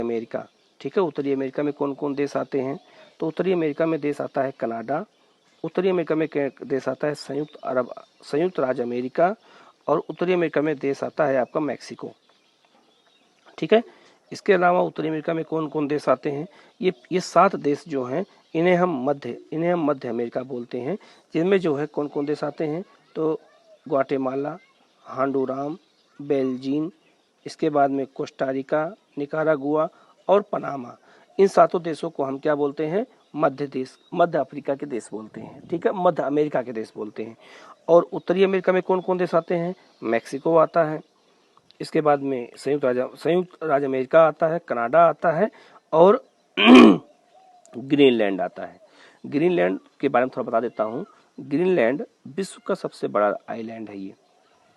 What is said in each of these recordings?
America, ठीक है। उत्तरी अमेरिका में कौन कौन देश आते हैं? तो उत्तरी अमेरिका में देश आता है कनाडा, उत्तरी अमेरिका में देश आता है संयुक्त राज्य अमेरिका, और उत्तरी अमेरिका में देश आता है आपका मैक्सिको, ठीक है। इसके अलावा उत्तरी अमेरिका में कौन कौन देश आते हैं? ये 7 देश जो हैं इन्हें हम मध्य अमेरिका बोलते हैं, जिनमें जो है कौन कौन देश आते हैं? तो ग्वाटेमाला, होंडुरास, बेल्जियम, इसके बाद में कोस्टारिका, निकारागुआ और पनामा। इन 7 देशों को हम क्या बोलते हैं? मध्य अफ्रीका के देश बोलते हैं, ठीक है, मध्य अमेरिका के देश बोलते हैं। और उत्तरी अमेरिका में कौन कौन देश आते हैं? मैक्सिको आता है, इसके बाद में संयुक्त राज्य अमेरिका आता है, कनाडा आता है, और ग्रीनलैंड आता है। ग्रीनलैंड के बारे में थोड़ा बता देता हूँ। ग्रीनलैंड विश्व का सबसे बड़ा आइलैंड है, ये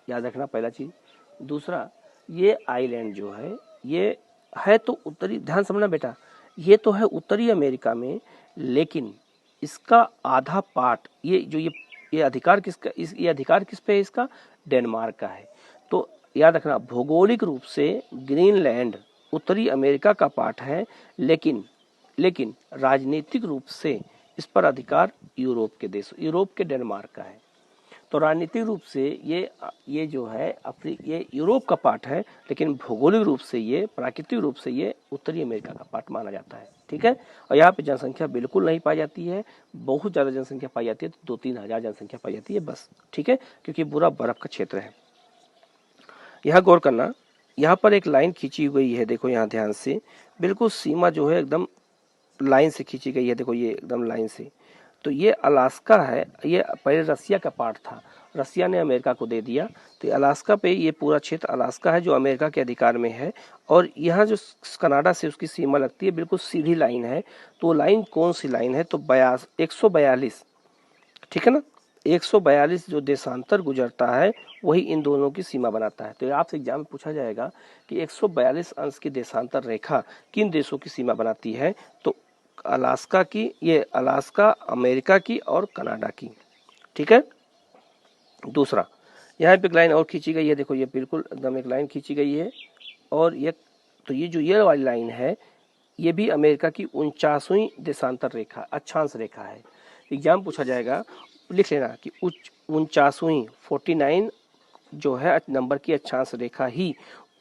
याद रखना पहला चीज। दूसरा, ये आइलैंड जो है ये है तो उत्तरी, ध्यान समझना बेटा, ये तो है उत्तरी अमेरिका में, लेकिन इसका आधा पार्ट ये अधिकार किसका, ये अधिकार किस पे है इसका? डेनमार्क का है। तो याद रखना, भौगोलिक रूप से ग्रीनलैंड उत्तरी अमेरिका का पार्ट है, लेकिन राजनीतिक रूप से इस पर अधिकार यूरोप के डेनमार्क का है। तो राजनीतिक रूप से ये जो है ये यूरोप का पार्ट है, लेकिन भौगोलिक रूप से ये, प्राकृतिक रूप से ये उत्तरी अमेरिका का पार्ट माना जाता है, ठीक है। और यहाँ पे जनसंख्या बिल्कुल नहीं पाई जाती है, बहुत ज़्यादा जनसंख्या पाई जाती है, तो 2-3 हज़ार जनसंख्या पाई जाती है बस, ठीक है, क्योंकि पूरा बर्फ का क्षेत्र है। यहाँ गौर करना, यहाँ पर एक लाइन खींची गई है, देखो यहाँ ध्यान से, बिल्कुल सीमा जो है एकदम लाइन से खींची गई है, देखो ये एकदम लाइन से। तो ये अलास्का है, ये पहले रसिया का पार्ट था, रसिया ने अमेरिका को दे दिया, तो अलास्का पे ये पूरा क्षेत्र अलास्का है जो अमेरिका के अधिकार में है। और यहाँ जो कनाडा से उसकी सीमा लगती है बिल्कुल सीधी लाइन है, तो लाइन कौन सी लाइन है? तो 142, ठीक है ना, 142 जो देशांतर गुजरता है वही इन दोनों की सीमा बनाता है। तो आपसे एग्जाम में पूछा जाएगा कि 142 अंश की देशांतर रेखा किन देशों की सीमा बनाती है? तो अलास्का की, ये अलास्का अमेरिका की और कनाडा की, ठीक है। दूसरा, यहाँ पे एक लाइन और खींची गई है, देखो ये बिल्कुल एकदम एक लाइन खींची गई है, और ये तो ये जो ये वाली लाइन है ये भी अमेरिका की 49वीं देशांतर रेखा, अक्षांश रेखा है। एग्जाम पूछा जाएगा, लिख लेना कि 49वीं 49 जो है नंबर की अक्षांश रेखा ही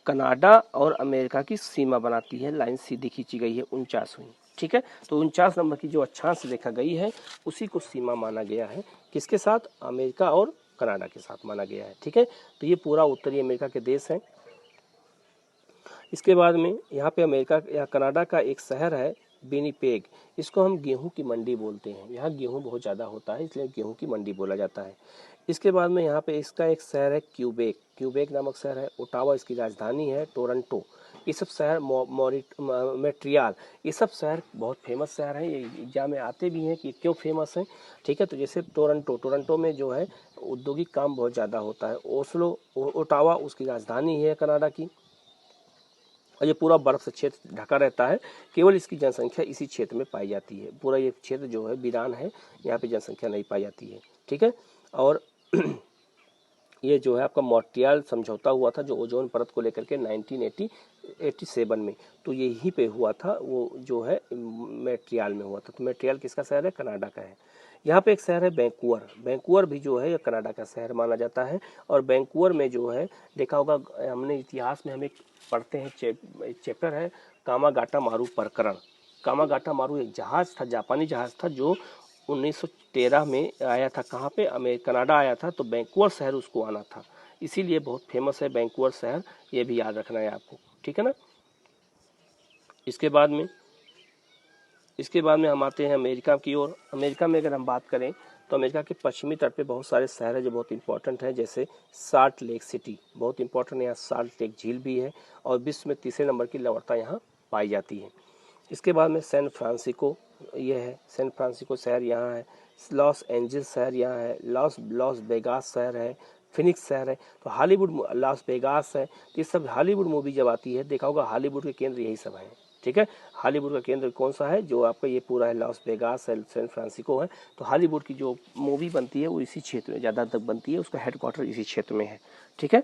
कनाडा और अमेरिका की सीमा बनाती है। लाइन सीधी खींची गई है 49वीं, ठीक है। तो 49 नंबर की जो अक्षांश रेखा गई है उसी को सीमा माना गया है, किसके साथ? अमेरिका और कनाडा के साथ माना गया है, ठीक है। तो ये पूरा उत्तरी अमेरिका के देश हैं। इसके बाद में यहाँ पे अमेरिका या कनाडा का एक शहर है विनिपेग, इसको हम गेहूं की मंडी बोलते हैं, यहाँ गेहूं बहुत ज़्यादा होता है इसलिए गेहूं की मंडी बोला जाता है। इसके बाद में यहाँ पे इसका एक शहर है क्यूबेक नामक शहर है, ओटावा इसकी राजधानी है, टोरंटो, ये सब शहर, मोन्ट्रियल, ये सब शहर बहुत फेमस शहर हैं, ये एग्जाम में आते भी हैं कि क्यों फेमस हैं, ठीक है। तो जैसे टोरंटो में जो है औद्योगिक काम बहुत ज़्यादा होता है। ओटावा उसकी राजधानी है कनाडा की, और ये पूरा बर्फ से क्षेत्र ढका रहता है, केवल इसकी जनसंख्या इसी क्षेत्र में पाई जाती है। पूरा ये क्षेत्र जो है वीरान है, यहाँ पे जनसंख्या नहीं पाई जाती है, ठीक है। और ये जो है आपका मॉन्ट्रियल समझौता हुआ था जो ओजोन परत को लेकर के 1987 में, तो यहीं पे हुआ था, वो जो है मॉन्ट्रियल में हुआ था। तो मॉन्ट्रियल किसका शहर है? कनाडा का है। यहाँ पे एक शहर है वैंकूवर भी जो है कनाडा का शहर माना जाता है। और वैंकूवर में जो है देखा होगा, हमने इतिहास में हमें पढ़ते हैं, चैप्टर है कामागाटा मारू प्रकरण। कामागाटा मारू एक जहाज था, जापानी जहाज था, जो 1913 में आया था, कहाँ पे? कनाडा आया था, तो वैंकूवर शहर उसको आना था, इसीलिए बहुत फेमस है वैंकूवर शहर, ये भी याद रखना है आपको, ठीक है ना। इसके बाद में हम आते हैं अमेरिका की ओर। अमेरिका में अगर हम बात करें तो अमेरिका के पश्चिमी तट पे बहुत सारे शहर हैं जो बहुत इंपॉर्टेंट हैं, जैसे साल्ट लेक सिटी बहुत इंपॉर्टेंट है, यहाँ साल्ट लेक झील भी है, और विश्व में 3रे नंबर की लवणता यहाँ पाई जाती है। इसके बाद में सैन फ्रांसिस्को, ये है सैन फ्रांसिस्को शहर यहाँ है, लॉस एंजल्स शहर यहाँ है, लॉस वेगास शहर है, फिनिक्स शहर है। तो हॉलीवुड, लॉस वेगास है, तो ये सब हॉलीवुड मूवी जब आती है, देखा होगा हॉलीवुड के केंद्र यही सब हैं, ठीक है। हॉलीवुड का केंद्र कौन सा है? जो आपका ये पूरा है लॉस वेगास है, सैन फ्रांसिस्को है। तो हॉलीवुड की जो मूवी बनती है वो इसी क्षेत्र में ज़्यादातर बनती है, उसका हेडक्वार्टर इसी क्षेत्र में है, ठीक है।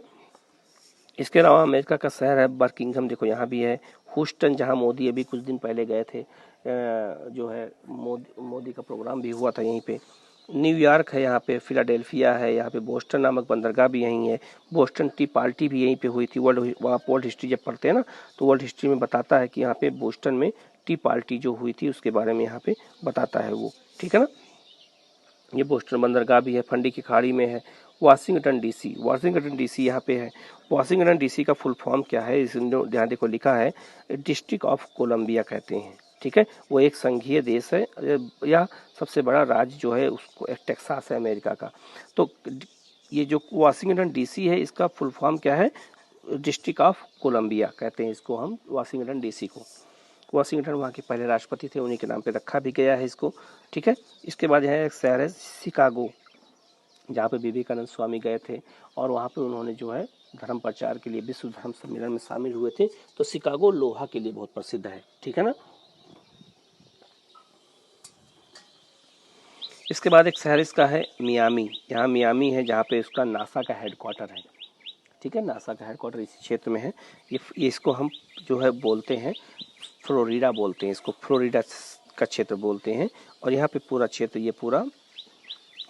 इसके अलावा अमेरिका का शहर है बर्किंघम, देखो यहाँ भी है। ह्यूस्टन, जहाँ मोदी अभी कुछ दिन पहले गए थे, जो है मोदी का प्रोग्राम भी हुआ था यहीं पे। न्यूयॉर्क है यहाँ पे, फिलाडेल्फिया है यहाँ पे, बोस्टन नामक बंदरगाह भी यहीं है, बोस्टन टी पार्टी भी यहीं पे हुई थी। वहाँ वर्ल्ड हिस्ट्री जब पढ़ते हैं ना, तो वर्ल्ड हिस्ट्री में बताता है कि यहाँ पे बोस्टन में टी पार्टी जो हुई थी उसके बारे में यहाँ पे बताता है वो, ठीक है ना। ये बोस्टन बंदरगाह भी है, फंडी की खाड़ी में है। वाशिंगटन डीसी, वाशिंगटन डीसी यहाँ पे है। वाशिंगटन डीसी का फुल फॉर्म क्या है, इस यहाँ देखो लिखा है, डिस्ट्रिक्ट ऑफ कोलंबिया कहते हैं, ठीक है। वो एक संघीय देश है, या सबसे बड़ा राज्य जो है उसको टेक्सास है अमेरिका का। तो ये जो वाशिंगटन डीसी है इसका फुल फॉर्म क्या है, डिस्ट्रिक्ट ऑफ कोलंबिया कहते हैं इसको हम, वाशिंगटन डीसी को। वाशिंगटन वहाँ के पहले राष्ट्रपति थे, उन्हीं के नाम पे रखा भी गया है इसको, ठीक है। इसके बाद यहाँ एक शहर है शिकागो, जहाँ पे विवेकानंद स्वामी गए थे और वहाँ पे उन्होंने जो है धर्म प्रचार के लिए विश्व धर्म सम्मेलन में शामिल हुए थे। तो शिकागो लोहा के लिए बहुत प्रसिद्ध है, ठीक है ना। इसके बाद एक शहर इसका है मियामी, यहाँ मियामी है जहाँ पे उसका नासा का हेडक्वार्टर है, ठीक है। नासा का हेडक्वार्टर इसी क्षेत्र में है। ये इसको हम जो है बोलते हैं फ्लोरिडा बोलते हैं इसको, फ्लोरिडा का क्षेत्र बोलते हैं। और यहाँ पे पूरा क्षेत्र ये पूरा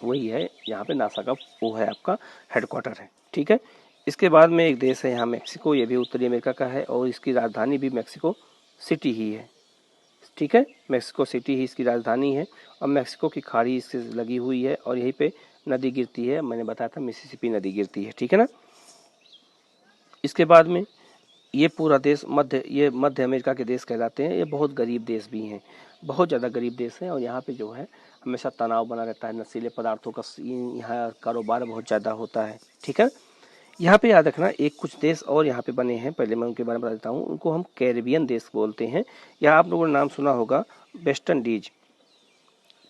वही है, यहाँ पे नासा का वो है आपका हेडक्वार्टर है, ठीक है। इसके बाद में एक देश है यहाँ मैक्सिको, ये भी उत्तरी अमेरिका का है और इसकी राजधानी भी मैक्सिको सिटी ही है, ठीक है। मैक्सिको सिटी ही इसकी राजधानी है और मैक्सिको की खाड़ी इससे लगी हुई है और यहीं पे नदी गिरती है, मैंने बताया था मिसिसिपी नदी गिरती है, ठीक है ना। इसके बाद में ये पूरा देश मध्य अमेरिका के देश कहलाते हैं। ये बहुत गरीब देश भी हैं, बहुत ज़्यादा गरीब देश हैं और यहाँ पे जो है हमेशा तनाव बना रहता है, नशीले पदार्थों का यहाँ कारोबार बहुत ज़्यादा होता है, ठीक है। यहाँ पे याद रखना एक कुछ देश और यहाँ पे बने हैं, पहले मैं उनके बारे में बता देता हूँ। उनको हम कैरिबियन देश बोलते हैं, या आप लोगों ने नाम सुना होगा वेस्ट इंडीज,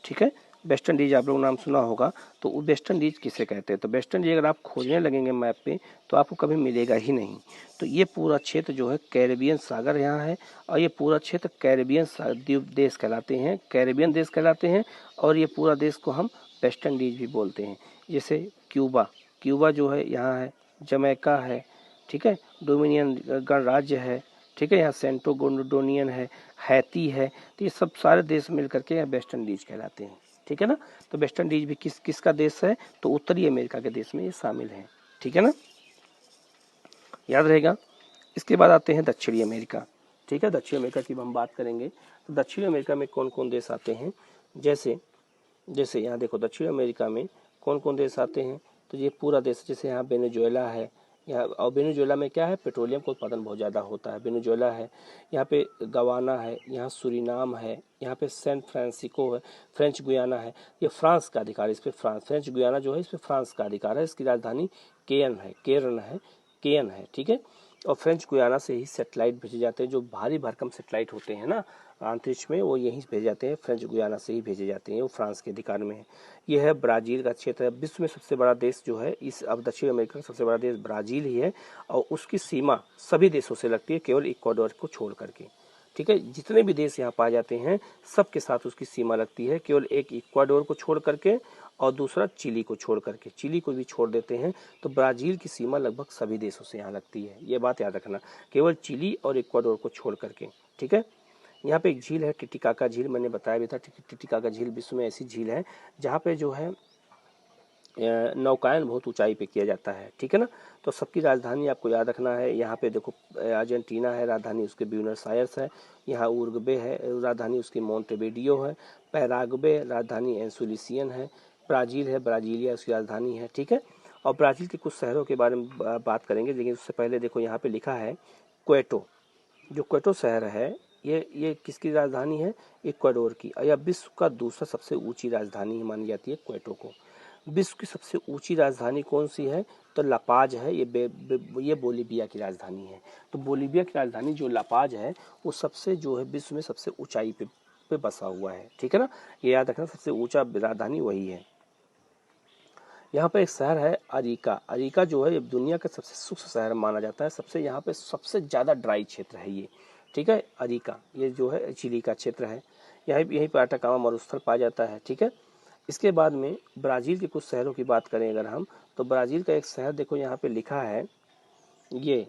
ठीक है। वेस्ट इंडीज आप लोग नाम सुना होगा। तो वो वेस्ट इंडीज किसे कहते हैं, तो वेस्ट इंडीज अगर आप खोजने लगेंगे मैप पे तो आपको कभी मिलेगा ही नहीं। तो ये पूरा क्षेत्र जो है कैरिबियन सागर यहाँ है और ये पूरा क्षेत्र कैरिबियन द्वीप देश कहलाते हैं, कैरिबियन देश कहलाते हैं। और ये पूरा देश को हम वेस्ट इंडीज भी बोलते हैं। जैसे क्यूबा, क्यूबा जो है यहाँ है, जमैका है, ठीक है, डोमिनियन गणराज्य है, ठीक है, यहाँ सेंटो गोंडोनियन है, हैती है। तो ये सब सारे देश मिल करके यहाँ वेस्ट इंडीज कहलाते हैं, ठीक है ना। तो वेस्ट इंडीज भी किसका देश है, तो उत्तरी अमेरिका के देश में ये शामिल है, ठीक है ना, याद रहेगा। इसके बाद आते हैं दक्षिणी अमेरिका, ठीक है। दक्षिण अमेरिका की हम बात करेंगे तो दक्षिण अमेरिका में कौन कौन देश आते हैं, जैसे यहाँ देखो दक्षिण अमेरिका में कौन कौन देश आते हैं। तो ये पूरा देश, जैसे यहाँ वेनेजुएला है, यहाँ और वेनेजुएला में क्या है, पेट्रोलियम का उत्पादन बहुत ज़्यादा होता है, वेनेजुएला है। यहाँ पे गवाना है, यहाँ सुरीनाम है, यहाँ पे सैन फ्रांसिस्को है, फ्रेंच गुयाना है। ये फ्रांस का अधिकार है, इस पर फ्रेंच गुयाना जो है इस पर फ्रांस का अधिकार है। इसकी राजधानी केयन है, ठीक है। और फ्रेंच गुयाना से ही सैटेलाइट भेजे जाते हैं, जो भारी भरकम सैटेलाइट होते हैं ना अंतरिक्ष में, वो यहीं भेजे जाते हैं, फ्रेंच गुयाना से ही भेजे जाते हैं, वो फ्रांस के अधिकार में है। ये है ब्राज़ील का क्षेत्र है। विश्व में सबसे बड़ा देश जो है इस अब दक्षिण अमेरिका का सबसे बड़ा देश ब्राज़ील ही है और उसकी सीमा सभी देशों से लगती है, केवल इक्वाडोर को छोड़ करके, ठीक है। जितने भी देश यहाँ पाए जाते हैं सबके साथ उसकी सीमा लगती है, केवल एक इक्वाडोर को छोड़ करके और दूसरा चिली को छोड़ करके, चिली को भी छोड़ देते हैं। तो ब्राज़ील की सीमा लगभग सभी देशों से यहाँ लगती है, ये बात याद रखना, केवल चिली और इक्वाडोर को छोड़ करके, ठीक है। यहाँ पे एक झील है टिटिकाका झील, मैंने बताया भी था। टिटिकाका झील विश्व में ऐसी झील है जहाँ पे जो है नौकायन बहुत ऊंचाई पे किया जाता है, ठीक है ना। तो सबकी राजधानी आपको याद रखना है। यहाँ पे देखो अर्जेंटीना है, राजधानी उसके ब्यूनस आयर्स है। यहाँ उरुग्वे है, राजधानी उसकी मोंटेविडियो है। पैराग्वे, राजधानी एंसुलिसियन है। ब्राज़ील है, ब्राज़ीलिया उसकी राजधानी है, ठीक है। और ब्राज़ील के कुछ शहरों के बारे में बात करेंगे, लेकिन उससे पहले देखो यहाँ पे लिखा है क्वेटो। जो क्वेटो शहर है ये किसकी राजधानी है, इक्वाडोर की। यह विश्व का दूसरा सबसे ऊंची राजधानी मानी जाती है क्वेटो को। विश्व की सबसे ऊंची राजधानी कौन सी है, तो लापाज है। ये बोलीविया की राजधानी है। तो बोलीविया की राजधानी जो लापाज है वो सबसे जो है विश्व में सबसे ऊंचाई पे बसा हुआ है, ठीक है ना। ये याद रखना, सबसे ऊंचा राजधानी वही है। यहाँ पे एक शहर है अरिका। अरिका जो है दुनिया का सबसे शुष्क शहर माना जाता है। सबसे यहाँ पे सबसे ज़्यादा ड्राई क्षेत्र है ये, ठीक है। अरिका ये जो है चिली का क्षेत्र है। यहीं पर अटाकामा मरुस्थल पाया जाता है, ठीक है। इसके बाद में ब्राज़ील के कुछ शहरों की बात करें अगर हम, तो ब्राज़ील का एक शहर देखो यहाँ पे लिखा है ये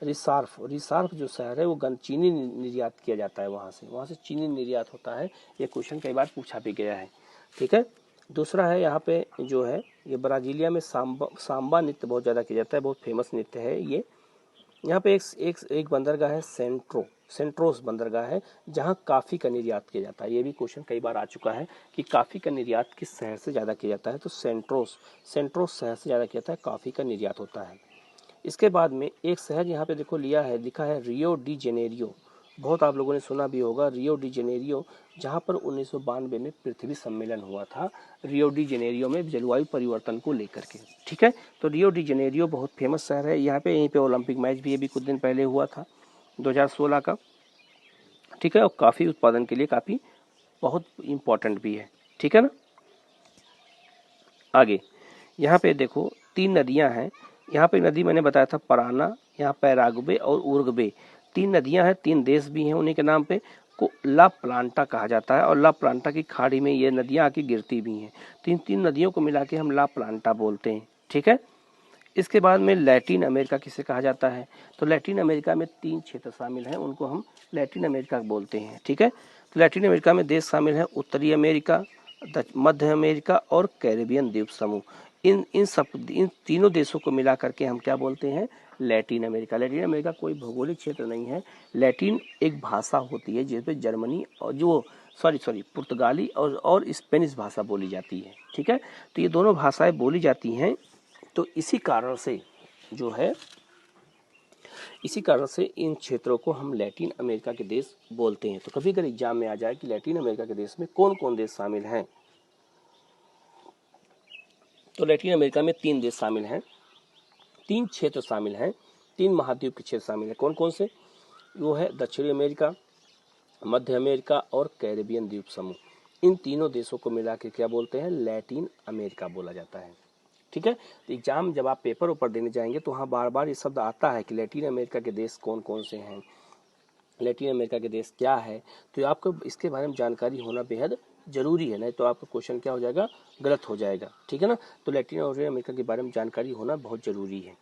रिसार्फ जो शहर है वो चीनी निर्यात किया जाता है, वहाँ से चीनी निर्यात होता है। ये क्वेश्चन कई बार पूछा भी गया है। ठीक है। दूसरा है यहाँ पे जो है ये ब्राजीलिया में सांबा नृत्य बहुत ज़्यादा किया जाता है, बहुत फेमस नृत्य है ये। यहाँ पे एक बंदरगाह है सेंट्रोस बंदरगाह है, जहाँ काफ़ी का निर्यात किया जाता है। ये भी क्वेश्चन कई बार आ चुका है कि काफ़ी का निर्यात किस शहर से ज़्यादा किया जाता है, तो सेंट्रोस शहर से ज़्यादा किया जाता है, काफ़ी का निर्यात होता है। इसके बाद में एक शहर यहाँ पे देखो लिखा है रियो डी जेनेरियो, बहुत आप लोगों ने सुना भी होगा रियो डी जेनेरियो, जहाँ पर 1992 में पृथ्वी सम्मेलन हुआ था रियो डी जेनेरियो में जलवायु परिवर्तन को लेकर के। ठीक है, तो रियो डी जेनेरियो बहुत फेमस शहर है। यहाँ पे यहीं पे ओलंपिक मैच भी अभी कुछ दिन पहले हुआ था 2016 का। ठीक है, और काफ़ी उत्पादन के लिए काफ़ी बहुत इम्पोर्टेंट भी है। ठीक है ना। आगे यहाँ पे देखो 3 नदियाँ हैं। यहाँ पे नदी मैंने बताया था पराना, यहाँ पैराग्वे और उरुग्वे, 3 नदियाँ हैं, 3 देश भी हैं उन्हीं के नाम पे, को ला प्लांटा कहा जाता है, और ला प्लांटा की खाड़ी में ये नदियाँ आके गिरती भी हैं। तीन नदियों को मिला के हम ला प्लांटा बोलते हैं। ठीक है। इसके बाद में लैटिन अमेरिका किसे कहा जाता है, तो लैटिन अमेरिका में 3 क्षेत्र शामिल हैं, उनको हम लैटिन अमेरिका बोलते हैं। ठीक है, तो लैटिन अमेरिका में देश शामिल हैं उत्तरी अमेरिका, मध्य अमेरिका और कैरेबियन द्वीप समूह। इन तीनों देशों को मिला करके हम क्या बोलते हैं, लैटिन अमेरिका। लैटिन अमेरिका कोई भौगोलिक क्षेत्र नहीं है। लैटिन एक भाषा होती है जिसमें जर्मनी और जो पुर्तगाली और स्पेनिश भाषा बोली जाती है। ठीक है, तो ये दोनों भाषाएं बोली जाती हैं। तो इसी कारण से इन क्षेत्रों को हम लैटिन अमेरिका के देश बोलते हैं। तो कभी अगर एग्जाम में आ जाए कि लैटिन अमेरिका के देश में कौन कौन देश शामिल हैं, तो लैटिन अमेरिका में 3 देश शामिल हैं, 3 क्षेत्र शामिल हैं, 3 महाद्वीप के क्षेत्र शामिल हैं। कौन कौन से, वो है दक्षिणी अमेरिका, मध्य अमेरिका और कैरेबियन द्वीप समूह। इन तीनों देशों को मिला के क्या बोलते हैं, लैटिन अमेरिका बोला जाता है। ठीक है, तो एग्जाम जब आप पेपर ऊपर देने जाएंगे तो वहाँ बार बार ये शब्द आता है कि लैटिन अमेरिका के देश कौन कौन से हैं, लैटिन अमेरिका के देश क्या है, तो आपको इसके बारे में जानकारी होना बेहद जरूरी है, नहीं तो आपका क्वेश्चन क्या हो जाएगा, गलत हो जाएगा। ठीक है ना, तो लैटिन अमेरिका के बारे में जानकारी होना बहुत जरूरी है।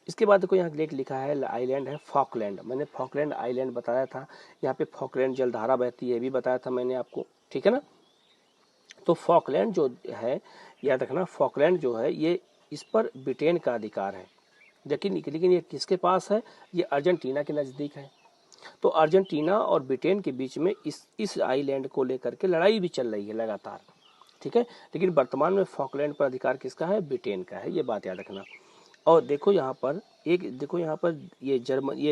इसके बाद देखो यहाँ लेख लिखा है आइलैंड है फॉकलैंड। मैंने फॉकलैंड आइलैंड बताया था, यहाँ पे फॉकलैंड जलधारा बहती है भी बताया था मैंने आपको। ठीक है ना, तो फॉकलैंड जो है याद रखना, फॉकलैंड जो है ये इस पर ब्रिटेन का अधिकार है, लेकिन ये किसके पास है, ये अर्जेंटीना के नज़दीक है। तो अर्जेंटीना और ब्रिटेन के बीच में इस आइलैंड को लेकर के लड़ाई भी चल रही है लगातार। ठीक है, लेकिन वर्तमान में फॉकलैंड पर अधिकार किसका है, ब्रिटेन का है, ये बात याद रखना। और देखो यहाँ पर ये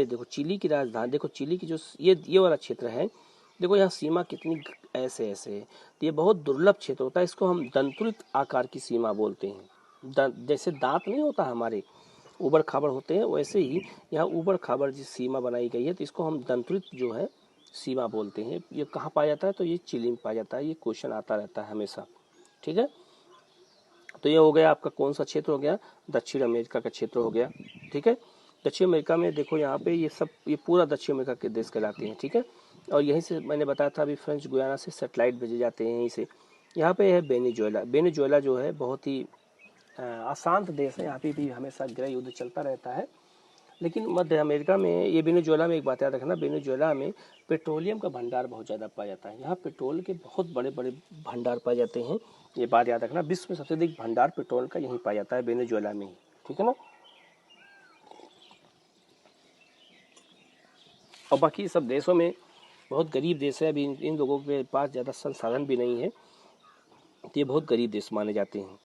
देखो चिली की राजधानी, देखो चिली की जो ये वाला क्षेत्र है, देखो यहाँ सीमा कितनी ऐसे है, तो ये बहुत दुर्लभ क्षेत्र होता है, इसको हम दंतुलित आकार की सीमा बोलते हैं। जैसे दांत नहीं होता हमारे, उबड़ खाबड़ होते हैं, वैसे ही यहाँ उबड़ खाबड़ जिस सीमा बनाई गई है, तो इसको हम दंतुलित जो है सीमा बोलते हैं। ये कहाँ पाया जाता है, तो ये चिली में पाया जाता है। ये क्वेश्चन आता रहता है हमेशा। ठीक है, तो ये हो गया आपका कौन सा क्षेत्र हो गया, दक्षिण अमेरिका का क्षेत्र हो गया। ठीक है, दक्षिण अमेरिका में देखो यहाँ पे ये पूरा दक्षिण अमेरिका के देश कहलाते हैं। ठीक है, और यहीं से मैंने बताया था अभी फ्रेंच गुयाना से सैटेलाइट भेजे जाते हैं यहीं से। यहाँ पे है वेनेजुएला जो है बहुत ही अशांत देश है, यहाँ पे भी हमेशा गृह युद्ध चलता रहता है। लेकिन मध्य अमेरिका में ये वेनेजुएला में एक बात याद रखना, वेनेजुएला में पेट्रोलियम का भंडार बहुत ज़्यादा पाया जाता है। यहाँ पेट्रोल के बहुत बड़े बड़े भंडार पाए जाते हैं, ये बात याद रखना। विश्व में सबसे अधिक भंडार पेट्रोल का यहीं पाया जाता है, वेनेजुएला में ही। ठीक है ना, और बाकी सब देशों में बहुत गरीब देश है, अभी इन लोगों के पास ज़्यादा संसाधन भी नहीं है, तो ये बहुत गरीब देश माने जाते हैं।